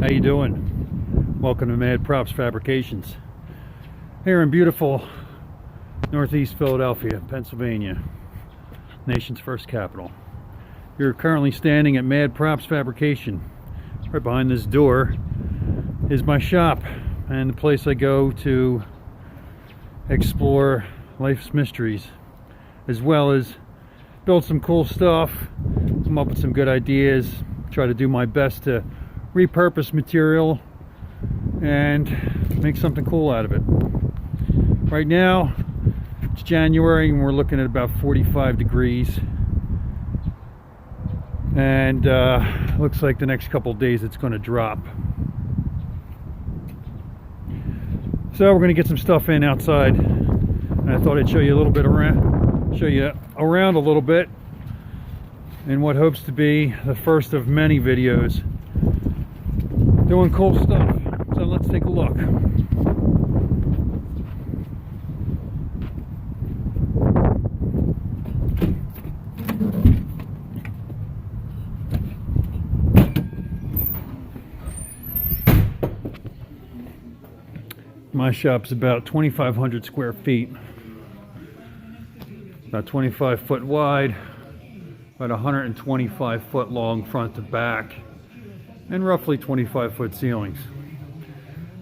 How you doing? Welcome to Mad Props Fabrications. Here in beautiful Northeast Philadelphia, Pennsylvania, nation's first capital. You're currently standing at Mad Props Fabrication. Right behind this door is my shop and the place I go to explore life's mysteries, as well as build some cool stuff, come up with some good ideas, try to do my best to repurpose material and make something cool out of it. Right now it's January and we're looking at about 45 degrees, and looks like the next couple of days it's going to drop. So we're going to get some stuff in outside, and I thought I'd show you a little bit around, a little bit in what hopes to be the first of many videos doing cool stuff. So let's take a look. My shop's about 2,500 square feet, about 25 foot wide, about 125 foot long front to back, and roughly 25 foot ceilings.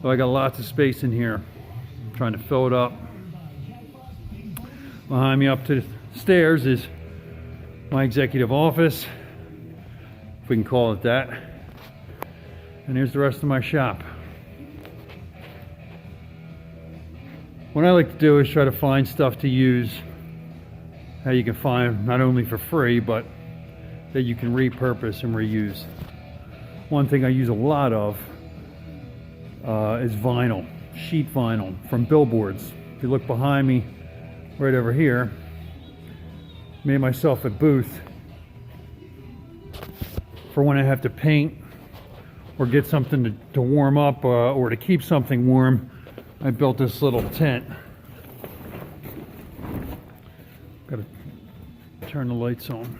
So I got lots of space in here. I'm trying to fill it up. Behind me up to the stairs is my executive office, if we can call it that. And here's the rest of my shop. What I like to do is try to find stuff to use that you can find not only for free, but that you can repurpose and reuse. One thing I use a lot of is vinyl, sheet vinyl from billboards. If you look behind me, right over here, made myself a booth for when I have to paint or get something to warm up or to keep something warm. I built this little tent. Gotta turn the lights on.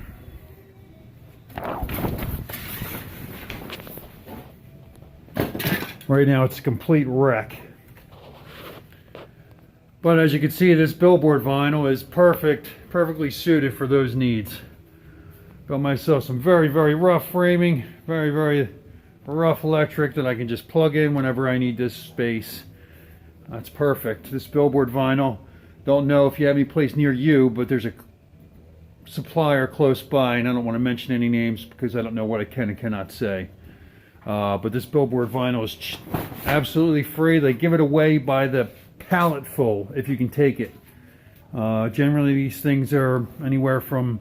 Right now it's a complete wreck. But as you can see, this billboard vinyl is perfectly suited for those needs. Built myself some very rough framing, very rough electric that I can just plug in whenever I need this space. That's perfect. This billboard vinyl, don't know if you have any place near you, but there's a supplier close by, and I don't want to mention any names because I don't know what I can and cannot say. But this billboard vinyl is absolutely free. They give it away by the pallet full if you can take it. Generally these things are anywhere from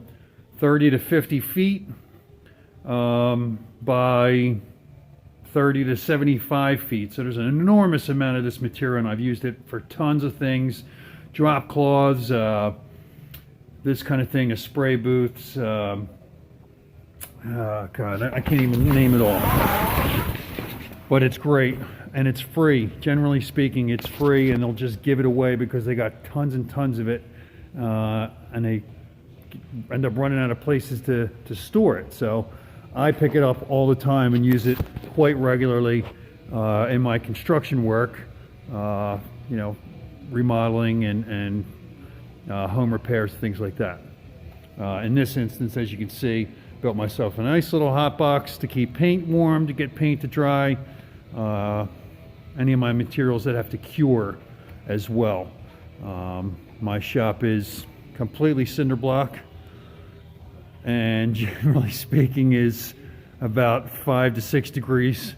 30 to 50 feet by 30 to 75 feet. So there's an enormous amount of this material, and I've used it for tons of things. Drop cloths, this kind of thing, spray booths. God, I can't even name it all. But it's great, and it's free. Generally speaking, it's free, and they'll just give it away because they got tons and tons of it, and they end up running out of places to store it. So I pick it up all the time and use it quite regularly in my construction work, you know, remodeling and home repairs, things like that. In this instance, as you can see, built myself a nice little hot box to keep paint warm, to get paint to dry, any of my materials that have to cure as well. My shop is completely cinder block, and generally speaking is about 5 to 6 degrees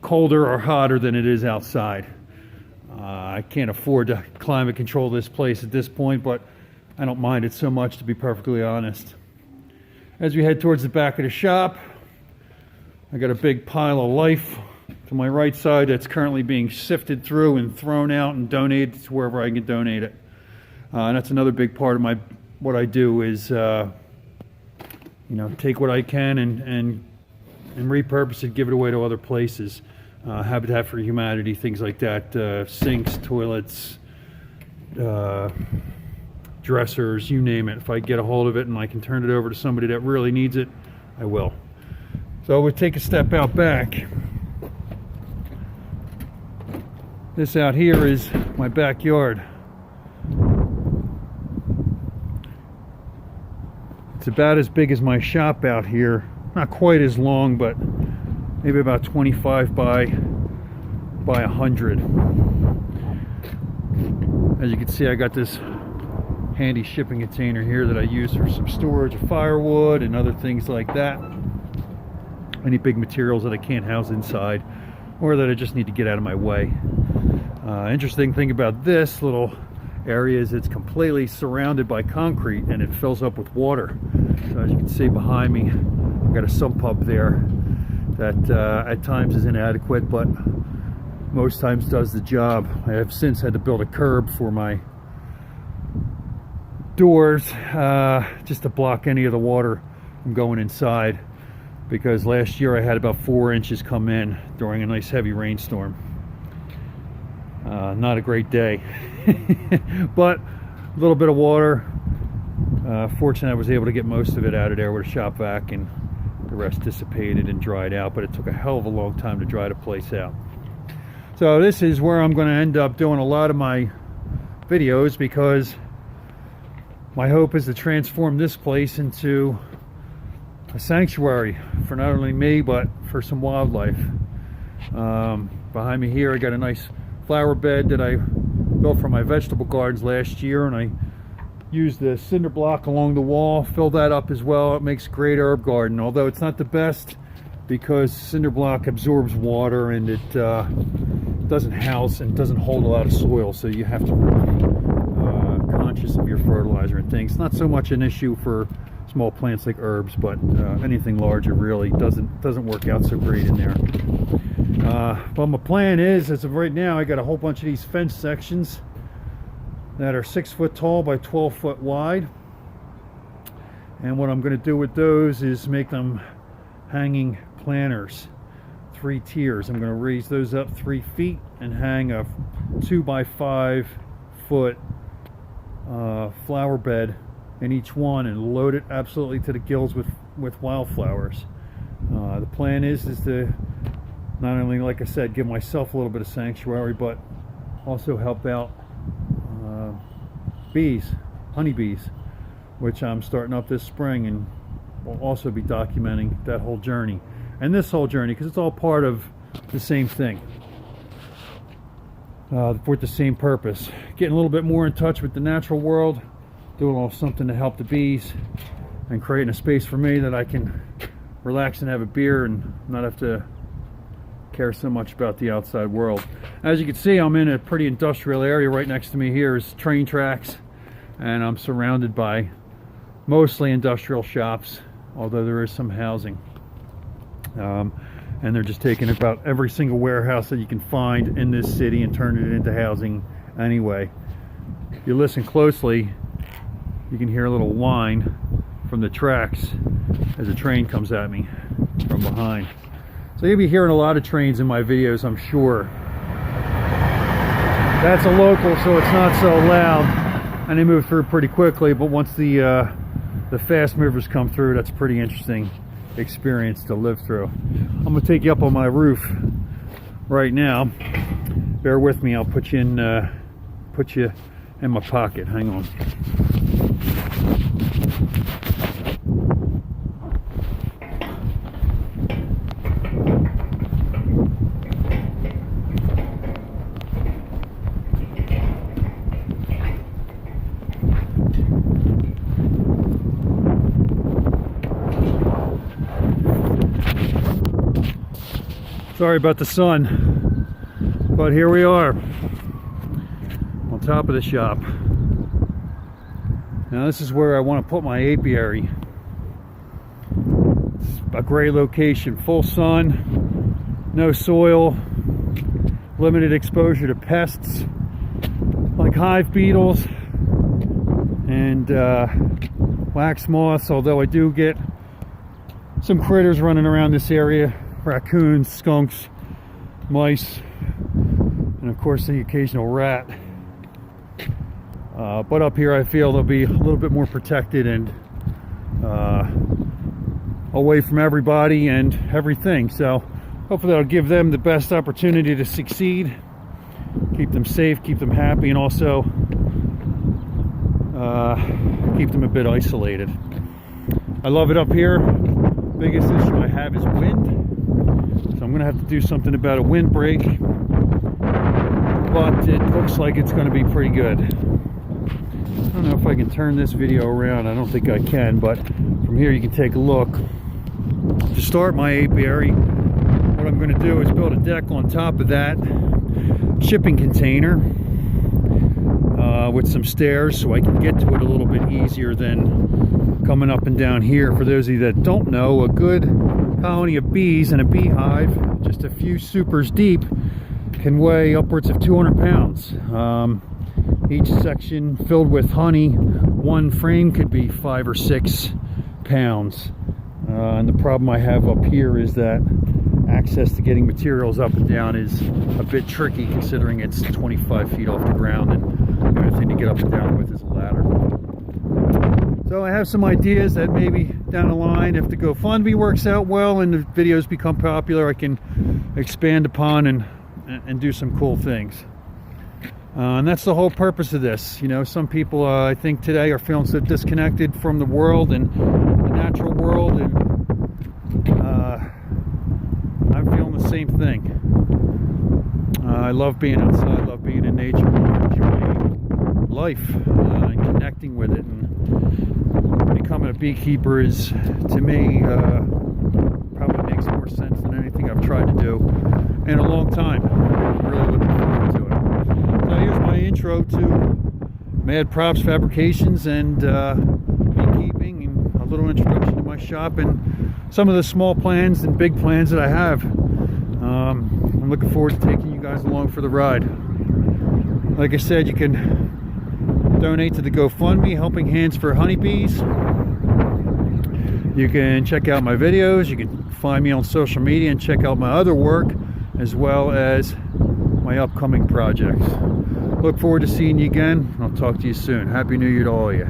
colder or hotter than it is outside. I can't afford to climate control this place at this point, but I don't mind it so much, to be perfectly honest. As we head towards the back of the shop, I got a big pile of life to my right side that's currently being sifted through and thrown out and donated to wherever I can donate it. And that's another big part of what I do is, you know, take what I can and repurpose it, give it away to other places. Habitat for Humanity, things like that, sinks, toilets, dressers, you name it. If I get a hold of it and I can turn it over to somebody that really needs it, I will. So we'll take a step out back. This out here is my backyard. It's about as big as my shop out here. Not quite as long, but maybe about 25 by 100. As you can see, I got this handy shipping container here that I use for some storage of firewood and other things like that. Any big materials that I can't house inside or that I just need to get out of my way. Interesting thing about this little area is it's completely surrounded by concrete and it fills up with water. So as you can see behind me, I've got a sump pump there that at times is inadequate, but most times does the job. I have since had to build a curb for my doors just to block any of the water from going inside, because last year I had about 4 inches come in during a nice heavy rainstorm. Not a great day. But a little bit of water. Fortunately, I was able to get most of it out of there with a shop vac, and the rest dissipated and dried out, but it took a hell of a long time to dry the place out. So this is where I'm going to end up doing a lot of my videos, because my hope is to transform this place into a sanctuary for not only me but for some wildlife. Behind me here I got a nice flower bed that I built for my vegetable gardens last year, and I used the cinder block along the wall, filled that up as well. It makes a great herb garden, although it's not the best because cinder block absorbs water and it doesn't house and doesn't hold a lot of soil, so you have to be conscious of your fertilizer and things. Not so much an issue for small plants like herbs, but anything larger really doesn't work out so great in there. But my plan is, as of right now, I got a whole bunch of these fence sections that are 6 foot tall by 12 foot wide, and what I'm going to do with those is make them hanging planters, 3 tiers. I'm going to raise those up 3 feet and hang a 2 by 5 foot flower bed in each one and load it absolutely to the gills with wildflowers. The plan is to not only, like I said, give myself a little bit of sanctuary, but also help out bees, honeybees, which I'm starting up this spring, and will also be documenting that whole journey and this whole journey, because it's all part of the same thing, with the same purpose. Getting a little bit more in touch with the natural world, doing a little something to help the bees, and creating a space for me that I can relax and have a beer and not have to care so much about the outside world. As you can see, I'm in a pretty industrial area. Right next to me here is train tracks, and I'm surrounded by mostly industrial shops, although there is some housing. And they're just taking about every single warehouse that you can find in this city and turning it into housing anyway. If you listen closely, you can hear a little whine from the tracks as a train comes at me from behind. So you'll be hearing a lot of trains in my videos, I'm sure. That's a local, so it's not so loud, and they move through pretty quickly, but once the fast movers come through, that's a pretty interesting experience to live through. I'm going to take you up on my roof right now. Bear with me, I'll put you in my pocket. Hang on. Sorry about the sun, but here we are on top of the shop. Now this is where I want to put my apiary. It's a great location, full sun, no soil, limited exposure to pests like hive beetles and wax moths, although I do get some critters running around this area. Raccoons, skunks, mice, and of course the occasional rat. But up here I feel they'll be a little bit more protected and away from everybody and everything. So hopefully that'll give them the best opportunity to succeed, keep them safe, keep them happy, and also keep them a bit isolated. I love it up here. Biggest issue I have is wind, so I'm gonna have to do something about a windbreak, but it looks like it's gonna be pretty good. I don't know if I can turn this video around. I don't think I can, but from here you can take a look. To start my apiary, what I'm going to do is build a deck on top of that shipping container with some stairs so I can get to it a little bit easier than coming up and down here. For those of you that don't know, a good colony of bees in a beehive, just a few supers deep, can weigh upwards of 200 pounds. Each section filled with honey, one frame could be 5 or 6 pounds. And the problem I have up here is that access to getting materials up and down is a bit tricky, considering it's 25 feet off the ground, and the only thing to get up and down with is a ladder. So I have some ideas that maybe down the line, if the GoFundMe works out well and the videos become popular, I can expand upon and do some cool things. And that's the whole purpose of this. You know, some people I think today are feeling so disconnected from the world and the natural world, and I'm feeling the same thing. I love being outside, love being in nature, enjoying life and connecting with it. And becoming a beekeeper is, to me, probably makes more sense than anything I've tried to do in a long time. I'm really looking forward to it. So here's my intro to Mad Props Fabrications and beekeeping, and a little introduction to my shop and some of the small plans and big plans that I have. I'm looking forward to taking you guys along for the ride. Like I said, you can donate to the GoFundMe, Helping Hands for Honeybees. You can check out my videos. You can find me on social media and check out my other work, as well as my upcoming projects. Look forward to seeing you again. I'll talk to you soon. Happy New Year to all of you.